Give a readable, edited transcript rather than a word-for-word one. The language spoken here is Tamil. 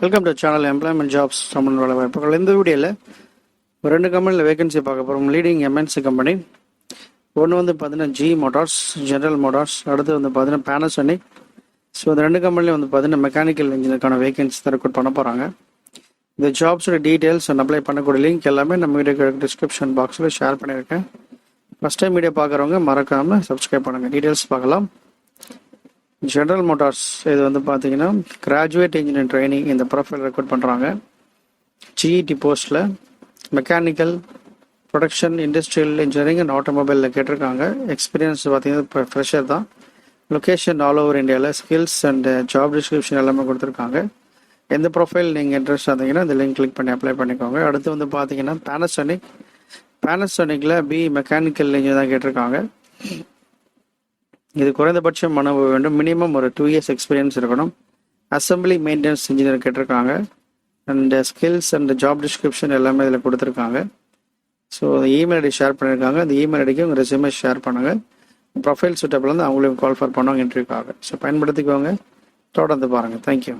Welcome to channel employment jobs சம்மன் வேலை வாய்ப்புகள். இந்த வீடியோவில் ஒரு 2 கம்பெனியில் வேகன்சி பார்க்க போகிறோம். லீடிங் எம்என்சி கம்பெனி ஒன்று வந்து பார்த்தீங்கன்னா ஜி மோட்டார்ஸ், ஜெனரல் மோட்டார்ஸ், அடுத்து வந்து பார்த்தீங்கன்னா panasonic. ஸோ இந்த 2 கம்பெனிலையும் வந்து பார்த்தீங்கன்னா மெக்கானிக்கல் இன்ஜினியருக்கான வேகன்சி தான் ரெக்ரூட் பண்ண போகிறாங்க. இந்த ஜாப்ஸோட டீட்டெயில்ஸ் அண்ட் அப்ளை பண்ணக்கூடிய லிங்க் எல்லாமே நம்ம வீடியோ டிஸ்கிரிப்ஷன் பாக்ஸில் ஷேர் பண்ணியிருக்கேன். ஃபஸ்ட் டைம் வீடியோ பார்க்குறவங்க மறக்காமல் சப்ஸ்கிரைப் பண்ணுங்கள். டீட்டெயில்ஸ் பார்க்கலாம். ஜெனரல் மோட்டார்ஸ் இது வந்து பார்த்தீங்கன்னா கிராஜுவேட் இன்ஜினியர் ட்ரைனிங் இந்த ப்ரொஃபைல் ரெக்ரூட் பண்ணுறாங்க. ஜிஇடி போஸ்ட்டில் mechanical, production, industrial engineering and ஆட்டோமொபைலில் கேட்டிருக்காங்க. எக்ஸ்பீரியன்ஸ் பார்த்தீங்கன்னா இப்போ ஃப்ரெஷர் தான். லொக்கேஷன் ஆல் ஓவர் இந்தியாவில். ஸ்கில்ஸ் அண்ட் ஜாப் டிஸ்கிரிப்ஷன் எல்லாமே கொடுத்துருக்காங்க. எந்த ப்ரொஃபைல் நீங்கள் இன்ட்ரெஸ்ட் ஆனீங்கன்னா இந்த லிங்க் கிளிக் பண்ணி அப்ளை பண்ணிக்கோங்க. அடுத்து வந்து பார்த்தீங்கன்னா பேனசோனிக்கில் பி மெக்கானிக்கல் இன்ஜினியர் தான் கேட்டிருக்காங்க. இது குறைந்தபட்சம் அனுபவம் வேண்டும். மினிமம் ஒரு 2 years எக்ஸ்பீரியன்ஸ் இருக்கணும். அசம்பிளி மெயின்டெனன்ஸ் இன்ஜினியர் கேட்டிருக்காங்க. And skills and job description எல்லாமே இதில் கொடுத்துருக்காங்க. ஸோ இமெயில் ஐடி ஷேர் பண்ணியிருக்காங்க. அந்த இமெயில் ஐடிக்கு உங்கள் ரெஸ்யூமே ஷேர் பண்ணுங்கள். ப்ரொஃபைல் சூட்டபிள் வந்து அவங்களையும் கால் ஃபார் பண்ணுவாங்க இன்டர்வியூக்காக. ஸோ பயன்படுத்திக்கோங்க. தொடர்ந்து பாருங்கள். தேங்க்யூ.